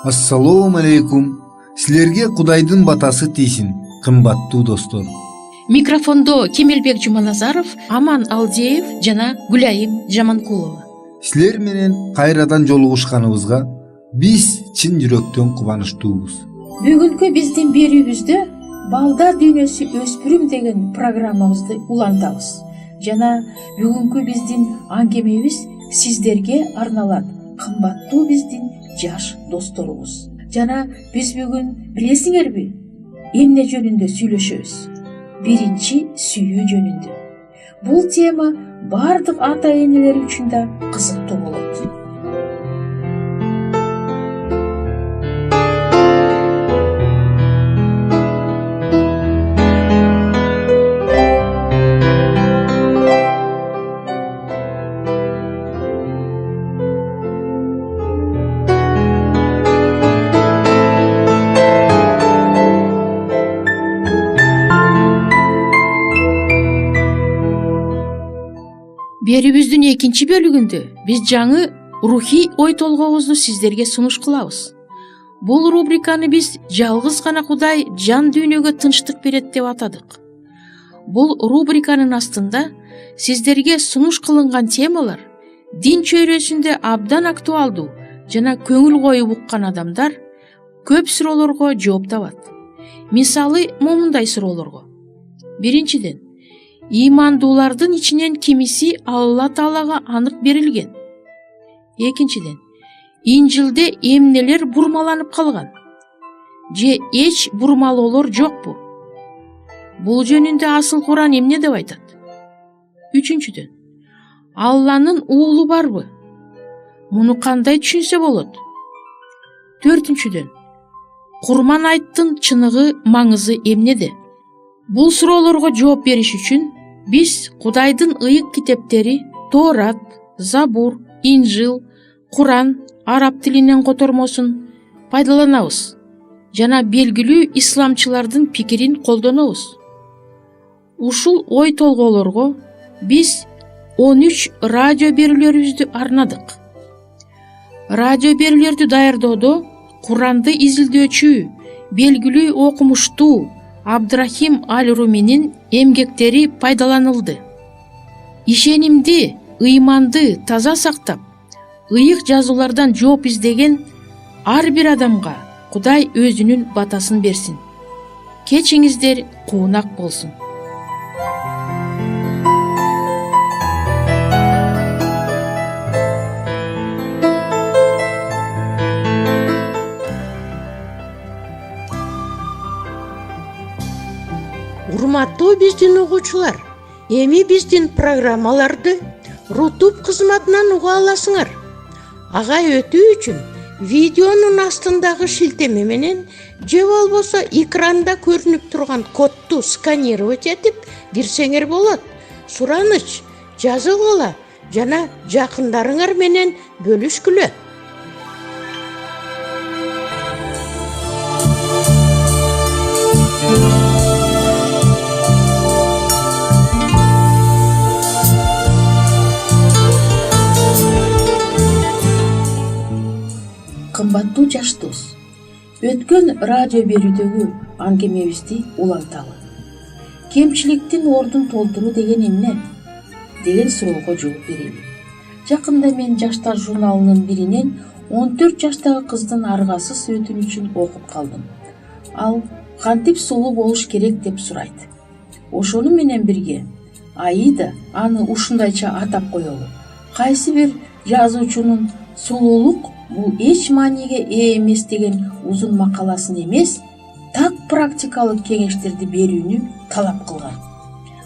Ассалому алейкум. Силерге Кудайдын батасы тийсин, кымбаттуу достор. Микрофондо Кемелбек Жуманазаров, Аман Алдеев жана Гүлайым Жаманкулова. Силер менен кайрадан жолугушканыбызга биз чын жүрөктөн кубанычтуубуз. Бүгүнкү биздин берүүбүздө Балдар дүйнөсү өспүрүм деген программабызды улантабыз. Жана бүгүнкү биздин аңгемебиз сиздерге арналат, кымбаттуу биздин жаш досторубуз. Жана биз бүгүн билесиңерби, эмне жөнүндө сүйлөшөбүз? Биринчи сүйүү жөнүндө. Бул тема бардык ата энелер үчүн да кызыктуу болот. Берүүбүздүн экинчи бөлүгүндө биз жаңы рухий ой толгообузду сиздерге сунуш кылабыз. Бул рубриканы биз жалгыз гана Кудай жан дүйнөгө тынчтык берет деп атадык. Бул рубриканын астында сиздерге сунуш кылынган темалар дин чөйрөсүндө абдан актуалдуу жана көңүл коюп уккан адамдар көп суроолорго жооп табат. Мисалы момундай суроолорго. Биринчиден, имандуулардын ичинен кимиси Алла Таалага анык берилген? Экинчиден, Инжилде эмнелер бурмаланып калган? Же эч бурмалоолор жокпу? Бул жөнүндө асыл Куран эмне деп айтат? Үчүнчүдөн, Алланын уулу барбы? Муну кандай түшүнсө болот? Төртүнчүдөн, Курман айттын чыныгы маңызы эмнеде? Бул суроолорго жооп бериш үчүн биз Кудайдын ыйык китептери Торат, Забур, Инжил, Куран араб тилинен котормосун пайдаланабыз жана белгилүү исламчылардын пикирин колдонобуз. Ушул ой толгоолорго биз 13 радио берүүлөрүбүздү арнадык. Радио берүүлөрдү даярдоодо Куранды изилдөөчү, белгилүү окумуштуу Абдрахим Аль-Руминин эмгектери пайдаланылды. Ишенимди, ыйманды таза сактап, ыйык жазуулардан жооп издеген ар бир адамга Кудай өзүнүн батасын берсин. Кечиңиздер куунак болсун. Урматтуу биздин угуучулар, эми биздин программаларды Рутуб кызматынан уга аласыңар. Ага өтүү үчүн видеонун астындагы шилтеме менен же болбосо экранда көрүнүп турган кодду сканировать этип кирсеңер болот. Сураныч, жазылгыла жана жакындарыңар менен бөлүшкүлө. Кымбаттуу жаш дос, өткөн радио берүүдөгү аңгемебизди уланталы. Кемчиликтин ордун толтуруу деген эмне? Деген суроого жооп берели. Жакында мен жаштар журналынын биринен 14 жаштагы кыздын аргасыз өтүнүчүн окуп калдым. Ал кантип сулуу болуш керек деп сурайт. Ошону менен бирге Аида аны ушундайча атап коелу. Кайсы бир жазуучунун сулуулук бул эч мааниге ээ эмес деген узун макаласын эмес, так практикалык кеңештерди берүүнү талап кылган.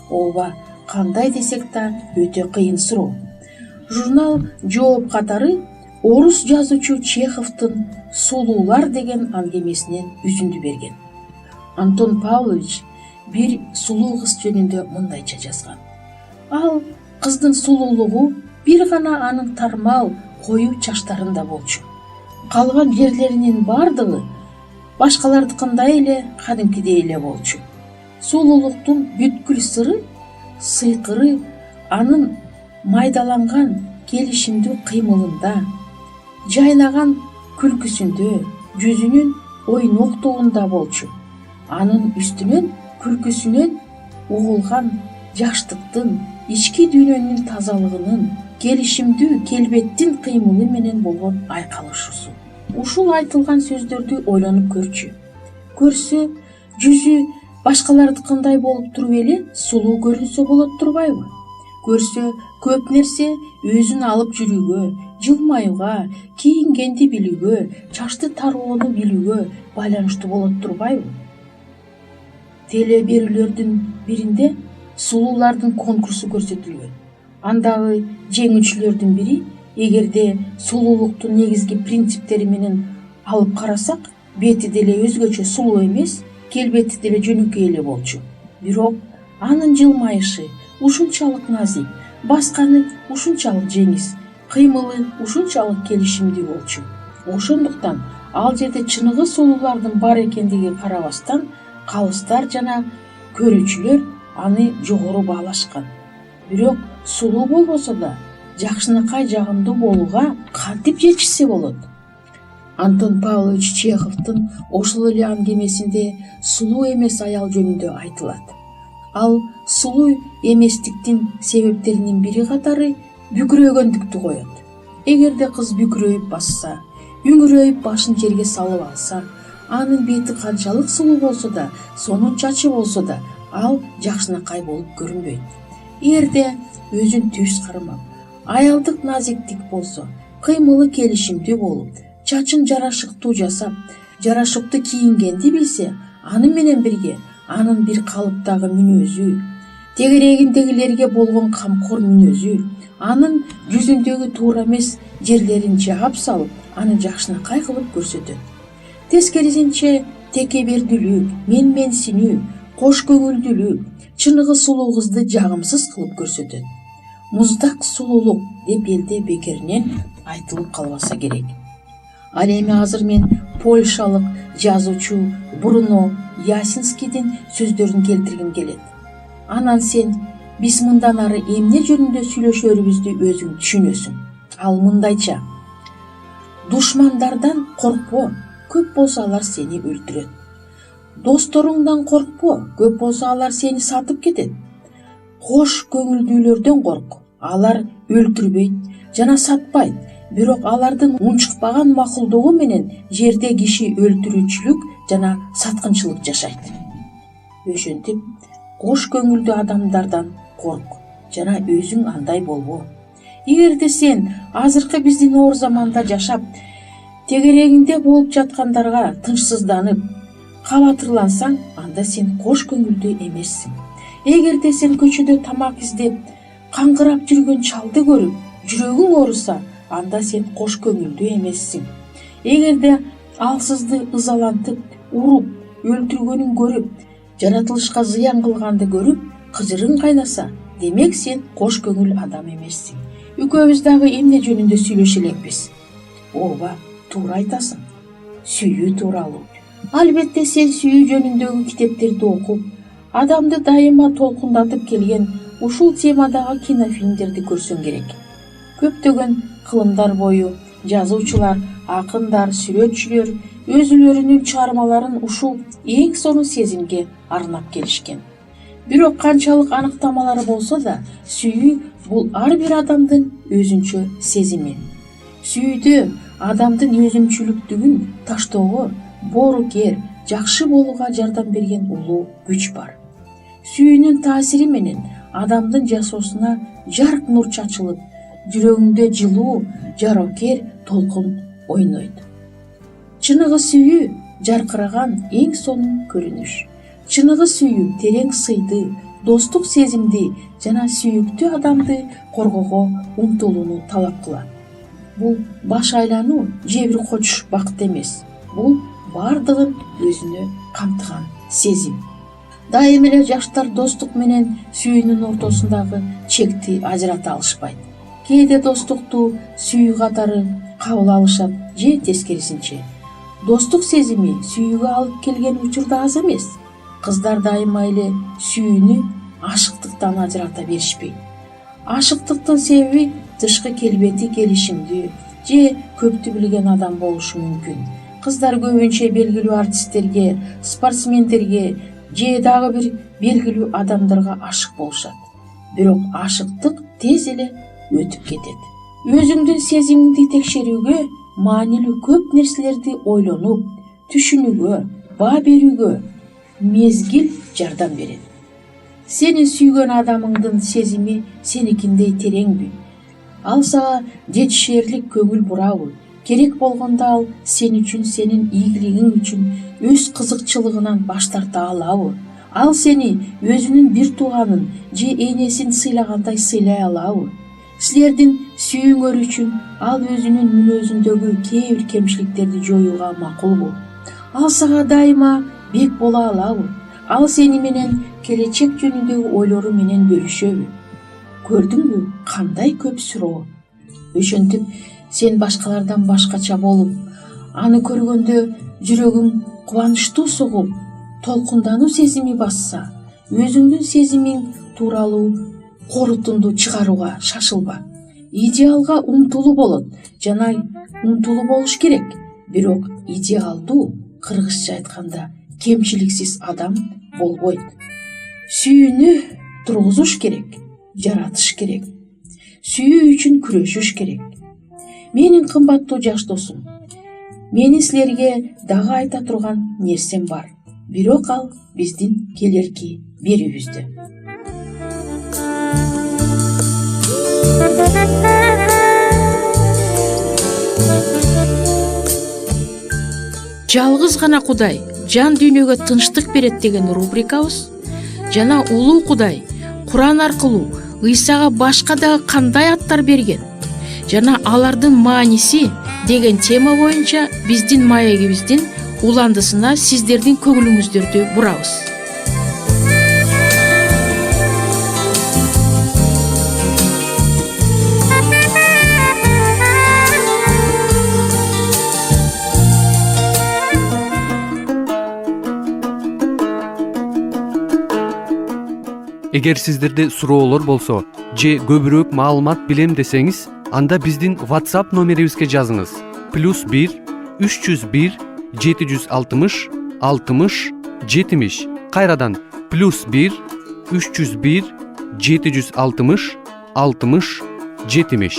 Ооба, кандай десек да өтө кыйын суроо. Журнал жооп катары орус жазуучу Чеховдун «Сулуулар» деген аңгемесинен үзүндү берген. Антон Павлович бир сулуу кыз жөнүндө мындайча жазган. Ал кыздын сулуулугу бир гана анын тармал коюу чачтарында болчу. Калган жерлеринин бардыгы башкалардыкындай эле кадимкидей эле болчу. Сулуулуктун бүткүл сыры, сыйкыры анын майдаланган келишимдүү кыймылында, жайнаган күлкүсүндө, жүзүнүн ойноктугунда болчу. Анын үстүнөн күлкүсүнөн угулган жаштыктын, ички дүйнөнүн тазалыгынын, келишимдүү келбеттин кыймылы менен болгон айкалышуусу. Ушул айтылган сөздөрдү ойлонуп көрчү. Көрсө, жүзү башкалардыкындай болуп туруп эле сулуу көрүнсө болот турбайбы? Көрсө, көп нерсе өзүн алып жүрүүгө, жылмаюуга, кийингенди билүүгө, чачты тароону билүүгө байланыштуу болот турбайбы? Теле берүүлөрдүн биринде сулуулардын конкурсу көрсөтүлгөн. Андагы жеңүүчүлөрдүн бири, эгерде сулуулуктун негизги принциптери менен алып карасак, бети деле өзгөчө сулуу эмес, келбети деле жөнөкөй эле болчу. Бирок анын жылмайышы ушунчалык назик, басканы ушунчалык жеңиз, кыймылы ушунчалык келишимдүү болчу. Ошондуктан ал жерде чыныгы сулуулардын бар экендиги карабастан, калыстар жана көрүүчүлөр аны жогору баалашкан. Бирок сулуу болбосо да, жакшынакай жагымдуу болууга кантип жетишсе болот? Антон Павлович Чеховдун ошол эле аңгемесинде сулуу эмес аял жөнүндө айтылат. Ал сулуу эместиктин себептеринин бири катары бүкүрөгөндүктү коет. Эгерде кыз бүкүрөйүп басса, үңүрөйүп башын жерге салып алса, анын бети канчалык сулуу болсо да, сонун чачы болсо да, ал жакшынакай болуп көрүнбөйт. Эгерде өзүн түз кармап, аялдык назиктик болсо, кыймылы келишимдүү болуп, чачын жарашыктуу жасап, жарашыктуу кийингенди билсе, аны менен бирге анын бир калыптагы мүнөзү, тегерегиндегилерге болгон камкор мүнөзү, анын жүзүндөгү туура эмес жерлерин жаап салып, аны жакшынакай кылып көрсөтөт. Тескерисинче, текебердүүлүк, менменсинүү, кош көңүлдүүлүк чыныгы сулуу кызды жагымсыз кылып көрсөтөт. Муздак сулуулук деп элде бекеринен айтылып калбаса керек. Ал эми азыр мен польшалык жазуучу Бруно Ясинскийдин сөздөрүн келтиргим келет. Анан сен биз мындан ары эмне жөнүндө сүйлөшөрүбүздү өзүң түшүнөсүң. Ал мындайча: душмандардан коркпо, көп болсо алар сени өлтүрөт. Досторуңдан коркпо, көп болсо алар сени сатып кетет. Кош көңүлдүүлөрдөн корк, алар өлтүрбөйт жана сатпайт, бирок алардын унчукпаган макулдугу менен жерде киши өлтүрүүчүлүк жана саткынчылык жашайт. Ошентип, кош көңүлдүү адамдардан корк жана өзүң андай болбо. Эгерде сен азыркы биздин оор заманда жашап, тегерегинде болуп жаткандарга тынчсызданып, кабатырлансаң, анда сен кош көңүлдүү эмессиң. Эгерде сен көчөдө тамак издеп, каңгырап жүргөн чалды көрүп, жүрөгүң ооруса, анда сен кош көңүлдүү эмессиң. Эгерде алсызды ызалантып, уруп, өлтүргөнүн көрүп, жаратылышка зыян кылганды көрүп, кыжырың кайнаса, демек сен кош көңүл адам эмессиң. Экөөбүз дагы эмне жөнүндө сүйлөшө элекпиз? Ооба, туура айтасың. Сүйүү тууралуу. Албетте сен сүйүү жөнүндөгү китептерди окуп, адамды дайыма толкундатып келген ушул темадагы кинофильмдерди көрсөң керек. Көптөгөн кылымдар бою жазуучулар, акындар, сүрөтчүлөр өзүлөрүнүн чыгармаларын ушул эң сонун сезимге арнап келишкен. Бирок канчалык аныктамалары болсо да, сүйүү бул ар бир адамдын өзүнчө сезими. Сүйүүдө адамдын өзүмчүлүктүгүн таштоого, боорукер, жакшы болууга жардам берген улуу күч бар. Сүйүүнүн таасири менен адамдын жашоосуна жарк нур чачылып, жүрөгүндө жылуу, жарокер толкун ойнойт. Чыныгы сүйүү жаркыраган эң сонун көрүнүш. Чыныгы сүйүү терең сыйды, достук сезимди жана сүйүктүү адамды коргоого умтулууну талап кылат. Бул баш айлануу же бир коч бакыт эмес. Бул бардыгын өзүнө камтыган сезим. Дайым эле жаштар достук менен сүйүүнүн ортосундагы чекти ажырата алышпайт. Кээде достукту сүйүү катары кабыл алышат же тескерисинче. Достук сезими сүйүүгө алып келген учур да аз эмес. Кыздар дайыма эле сүйүүнү ашыктыктан ажырата беришпейт. Ашыктыктын себеби тышкы келбети келишимдүү же көптү билген адам болушу мүмкүн. Кыздар көбүнчө белгилүү артисттерге, спортсмендерге же дагы бир белгилүү адамдарга ашык болушат. Бирок ашыктык тез эле өтүп кетет. Өзүңдүн сезимиңди текшерүүгө, маанилүү көп нерселерди ойлонуп, түшүнүүгө, баа берүүгө мезгил жардам берет. Сени сүйгөн адамыңдын сезими сеникиндей тереңби? Ал сага жетишээрлик көңүл бурабы? Керек болгондо ал сен үчүн, сенин ийгилигиң үчүн өз кызыкчылыгынан баш тарта алабы? Ал сени өзүнүн бир тууганын же энесин сыйлагандай сыйлай алабы? Силердин сүйүүңөр үчүн ал өзүнүн мүнөзүндөгү кээ бир кемчиликтерди жоюуга макулбу? Ал сага дайыма бек боло алабы? Ал сени менен келечек жөнүндөгү ойлору менен бөлүшөбү? Көрдүңбү, кандай көп суроо. Ошентип сен башкалардан башкача болуп, аны көргөндө жүрөгүң кубанычтуу согуп, толкундануу сезими басса, өзүңдүн сезимиң тууралуу корутунду чыгарууга шашылба. Идеалга умтулуу болот жана умтулуу болуш керек. Бирок идеалдуу, кыргызча айтканда, кемчиликсиз адам болбойт. Сүйүүнү тургузуш керек, жаратыш керек. Сүйүү үчүн күрөшүш керек. Менин кымбаттуу жаш досум, менин силерге дагы айта турган нерсем бар. Бирок ал биздин келерки берүүбүздө. Жалгыз гана Кудай жан дүйнөгө тынчтык берет деген рубрикабыз жана улуу Кудай Куран аркылуу Ыйсага башка дагы кандай аттар берген жана алардын мааниси деген тема боюнча биздин маегибиздин уландысына сиздердин көңүлүңүздөрдү бурабыз. Эгер сиздерде суроолор болсо же көбүрөөк маалымат билем десеңиз, анда биздин WhatsApp номерибизге жазыңыз. +1 301 760 60 70. Кайрадан +1 301 760 60 70.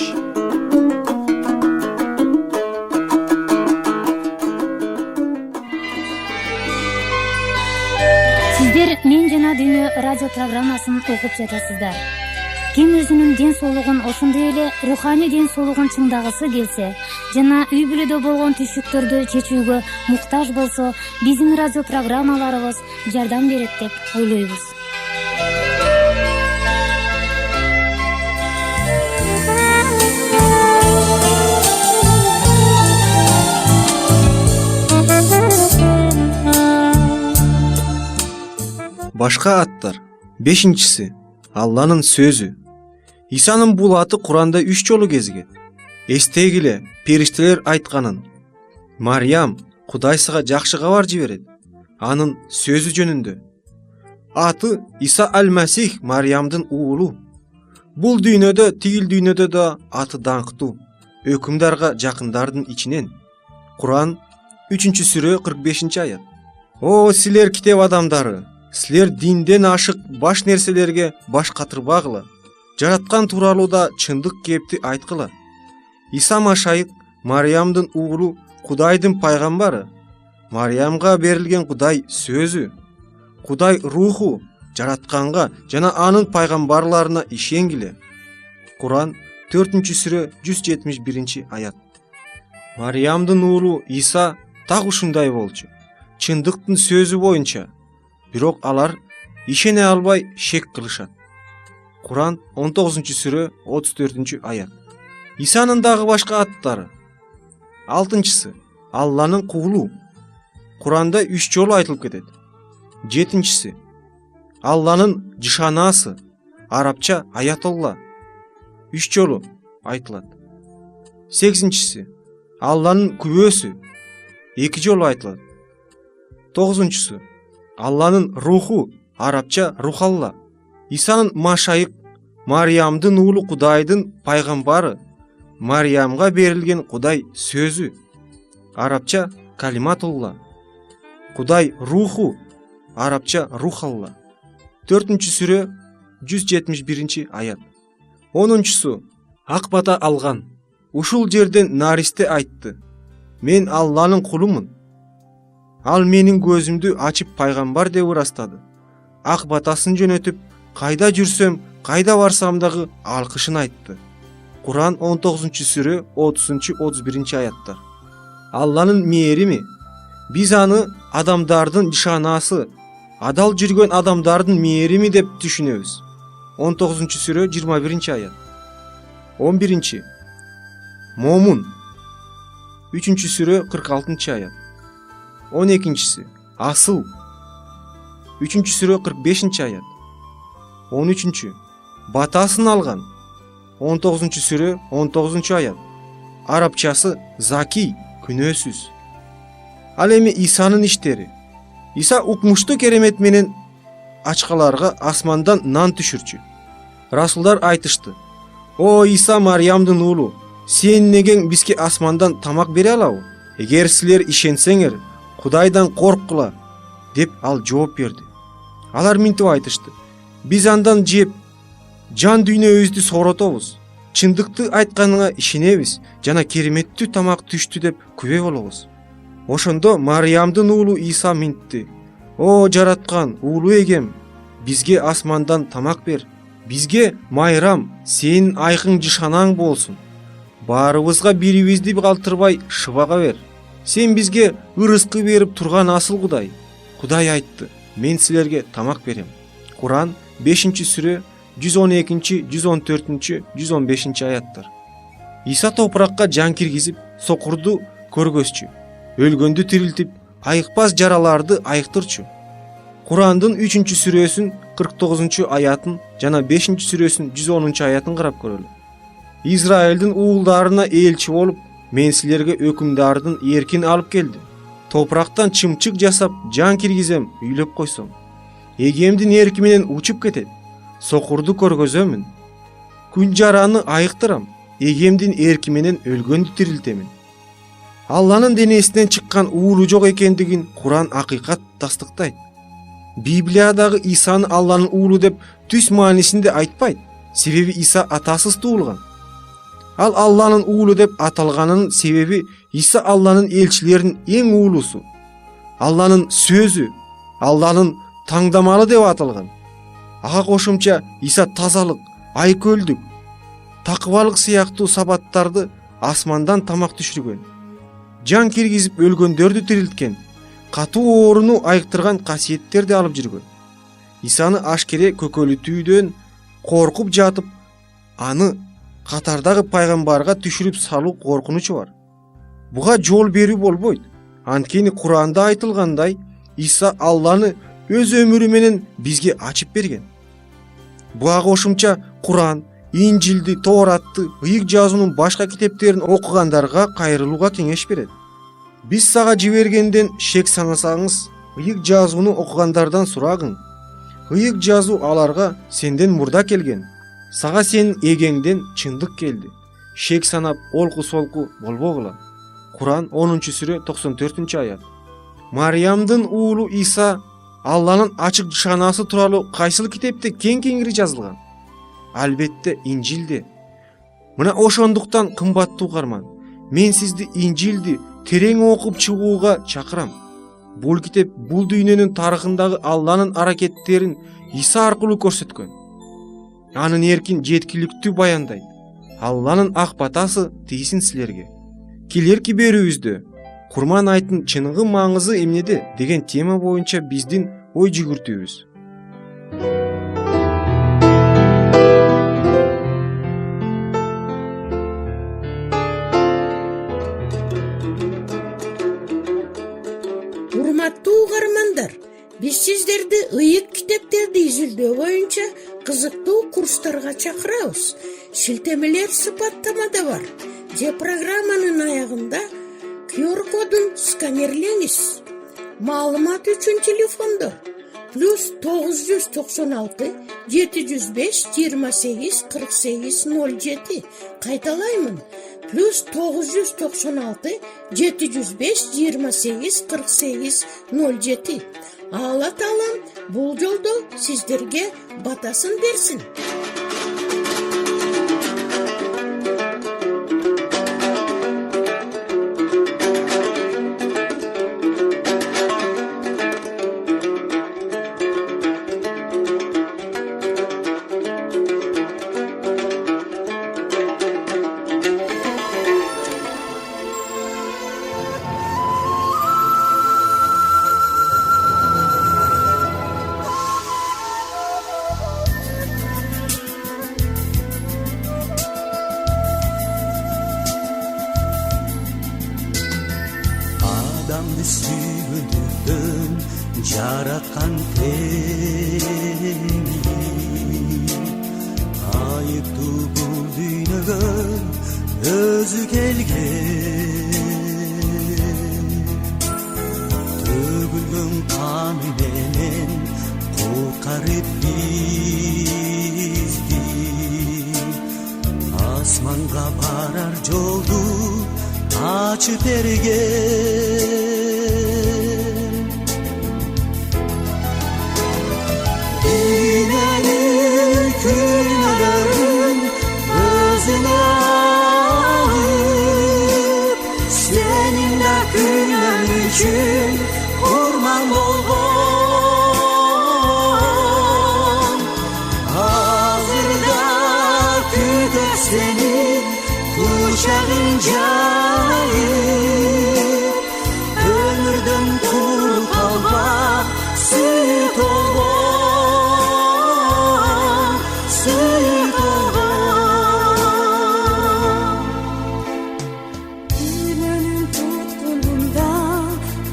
Сиздер Мен жана Дүйнө радио программасын угуп жатасыздар. Ким өзүнүн ден соолугун, ошондой эле руханий ден соолугун чыңдагысы келсе жана үй бүлөдө болгон түйшүктөрдү чечүүгө муктаж болсо, биздин радио программаларыбыз жардам берет деп ойлойбуз. Башка аттар. 5-чиси Алланын сөзү. Исанын бул аты Куранда 3 жолу кезиген. Эстегиле, периштелер айтканын. Мариям Кудайсыга жакшы кабар жиберет. Анын сөзү жөнүндө. Аты Иса аль-Масих, Мариямдын уулу. Бул дүйнөдө, тигил дүйнөдө да аты даңктуу. Өкүмдарга жакындардын ичинен. Куран 3-сүрө 45-аят. О, силер китеп адамдары! Силер динден ашык баш нерселерге баш катырбагыла. Жараткан тууралууда чындык кепти айткыла. Иса Машайык Мариямдын уулу, Кудайдын пайгамбары. Мариямга берилген Кудай сөзү, Кудай руху жаратканга жана анын пайгамбарларына ишенгиле. Куран 4-сүрө 171-аят. Мариямдын уулу Иса так ушундай болчу. Чындыктын сөзү боюнча. Бирок алар ишене албай шек кылышат. Куран 19-сүрө 34-аят. Исанын дагы башка аттары. 6-чысы Алланын кулу. Куранда 3 жолу айтылып кетет. 7-чиси Алланын жишанасы, арабча аятолла. 3 жолу айтылат. 8-чиси Алланын күбөсү, 2 жолу айтылат. 9-чысы Алланын руху, арабча рухалла. Исанын Машайык, Мариямдын уулу, Кудайдын пайгамбары, Мариямга берилген Кудай сөзү, арабча калиматулла. Кудай руху, арабча рухалла. 4-сүрө 171 аят. 10-су ак бата алган. Ушул жерден наристе айтты: мен Алланын кулумун. Ал менин көзүмдү ачып пайгамбар деп ырастады. Ак батасын жөнөтүп, кайда жүрсөм, кайда барсам дагы алкышын айтты. Куран 19-сүрө 30-31 аяттар. Алланын мээрими, биз аны адамдардын нишанасы, адал жүргөн адамдардын мээрими деп түшүнөбүз. 19-сүрө 21 аят. 11. Момун 3-сүрө 46 аят. 12-си асыл 3-сүрө 45 аят. 13. Батасын алган 19-сүрө 19 аят. Арабчасы заки, күнөөсүз. Ал эми Исанын иштери. Иса укмуштуу керемет менен ачкаларга асмандан нан түшүрчү. Расулдар айтышты: о Иса Мариямдын уулу, сен негең бизге асмандан тамак бере алабы? Эгер силер ишенсеңер, Кудайдан корккула, деп ал жооп берди. Алар минтип айтышты: биз андан жеп, жан дүйнөбүздү соротобуз. Чындыкты айтканыңа ишенебиз жана кереметтүү тамак түштү деп күбө болобуз. Ошондо Мариямдын уулу Иса минтти: о жараткан уулу эгем, бизге асмандан тамак бер. Бизге майрам, сенин айкың жышанаң болсун. Баарыбызга бирибизди калтырбай шыбага бер. Сен бизге ырыскы берип турган асыл Кудай. Кудай айтты: мен силерге тамак берем. Куран 5-сүрө 112, 114, 115 аяттар. Иса топуракка жан киргизип, сокурду көргөзчү, өлгөндү тирилтип, айыкпас жараларды айыктырчу. Курандын 3-сүрөсүн 49 аятын жана 5-сүрөсүн 110 аятын карап көрөлү. Израилдин уулдарына элчи болуп, мен силерге өкүмдардын эркин алып келдим. Топурактан чымчык жасап, жан киргизем, үйлөп койсом. Эгемдин эрки менен учуп кетет. Сокурду көргөзөмүн. Күн жараны айыктырам. Эгемдин эрки менен өлгөндү тирилтемин. Алланын денесинен чыккан уулу жок экендигин Куран акыйкат тастыктайт. Библиядагы Исаны Алланын уулу деп түз маанисинде айтпайт. Себеби Иса атасыз туулган. Ал Алланын уулу деп аталганынын себеби Иса Алланын элчилеринин эң уулусу. Алланын сөзү, Алланын таңдамалы деп аталган. Ага кошумча Иса тазалык, айкөлдүк, такыбалык сыяктуу сабаттарды асмандан тамак түшүргөн. Жан киргизип өлгөндөрдү тирилткен, катуу ооруну айыктырган касиеттерди алып жүргөн. Исаны ашкере көкөлүтүүдөн коркуп жатып, аны катардагы пайгамбарга түшүрүп салуу коркунучу бар. Буга жол берүү болбойт. Анткени Куранда айтылгандай, Иса Алланы өз өмүрү менен бизге ачып берген. Буга кошумча Куран, Инжилди, Тооратты, ыйык жазуунун башка китептерин окугандарга кайрылууга кеңеш берет. Биз сага жибергенден шек санасаңыз, ыйык жазууну окугандардан сурагың. Ыйык жазуу аларга сенден мурда келген. Сага сенин эгеңден чындык келди. Шек санап олку-солку болбогула. Куран 10-сүрө 94 аят. Мариямдын уулу Иса Алланын ачык жышанасы тууралуу кайсыл китепте кең-кеңири жазылган? Албетте Инжилде. Мына ошондуктан кымбаттуу угарман, мен сизди Инжилди терең окуп чыгууга чакырам. Бул китеп бул дүйнөнүн тарыхындагы Алланын аракеттерин Иса аркылуу көрсөткөн. Анын эркин жеткиликтүү баяндайт. Алланын ак батасы тийсин силерге. Келерки берүүбүздө Курман айттын чыныгы маңызы эмнеде деген тема боюнча биздин ой жүгүртүүбүз. Урматтуу угармандар, биз сиздерди ыйык китептерди изилдөө боюнча кызыктуу курстарга чакырабыз. Шилтемелер сыпаттамада бар. Же программанын аягында QR-кодун сканерлеңиз. Маалымат үчүн телефондор +996 705 28 48 07. Кайталаймын. +996 705 28 48 07. Алла Таалам бул жолдо сиздерге батасын берсин. Адамды сүйгөндүктөн жараткан Теңир айыптуу бул дүйнөгө өзү келген. Төгүлгөн каны менен куткарып бизди, асманга барар жолду açıp bergen. Dünyanın günahların özüne alıp, seninle günah için kurban olgun. Hazırda kütük seni kucağınca, ömürden kurtulma süt olgun, süt olgun. Dünyanın tutkunluğunda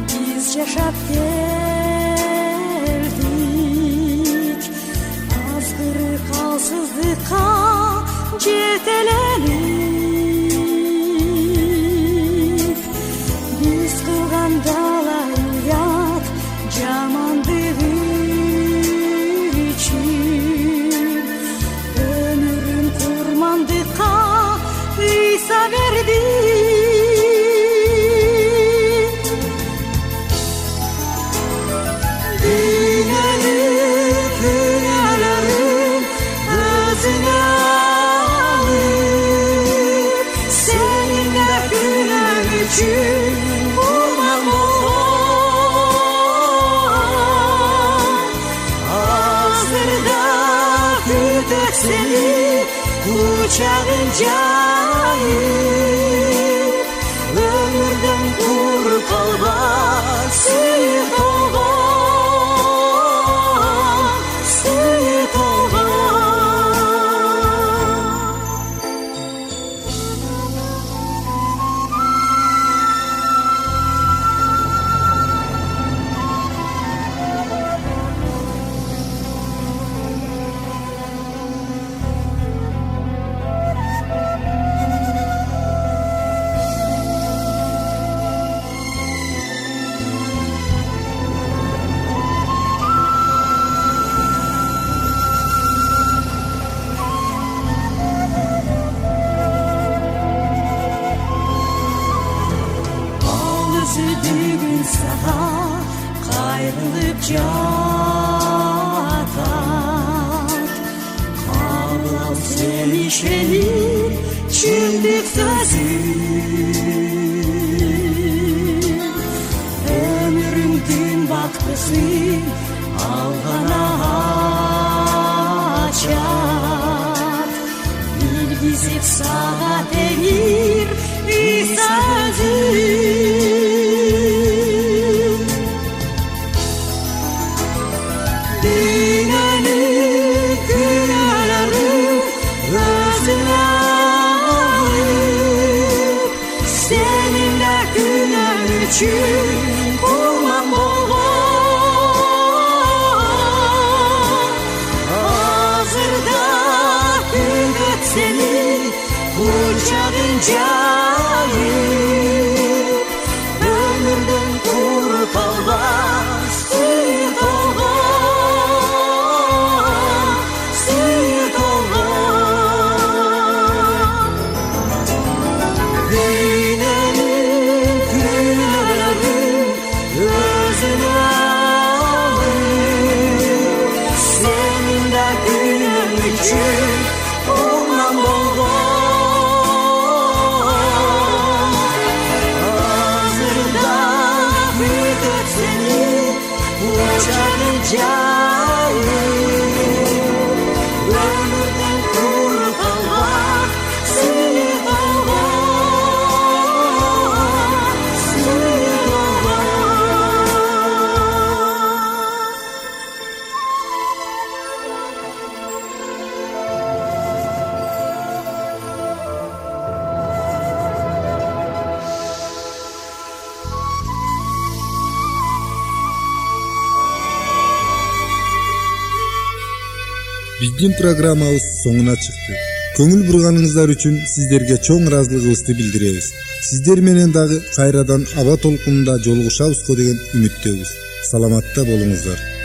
biz yaşap geldik. Azgırı kalsızlığa cetelenip, dağlar yat camandığı için, ömrüm kurmandığa İsa verdi. Dünyanın günahların özüne alıp, seninle günah için seni kucağınca ayıp, ömürden kurtulma süt olgun, süt olgun. Düğün sağa kayrılıp catat, Allah'ım seni şenip çimdik sözüm. Ömrüm gün baktısı algana açar, bilgizip sağa denir İsa özüm. Dünyanın günahları özüne alıp, seninle günah için kurban olgun. Hazırda kütük seni kucağınca ayıp, ömürden kurtulma süt olgun, süt olgun. Açarı cayı Ömürden kurtulmak Suyuk olmak Suyuk Биздин программабыз соңуна чыкты. Көңүл бурганыңыздар үчүн сиздерге чоң ыраазылыгыбызды билдиребиз. Сиздер менен дагы кайрадан аба толкунунда жолугушабызго деген үмүттөбүз. Саламатта болуңуздар.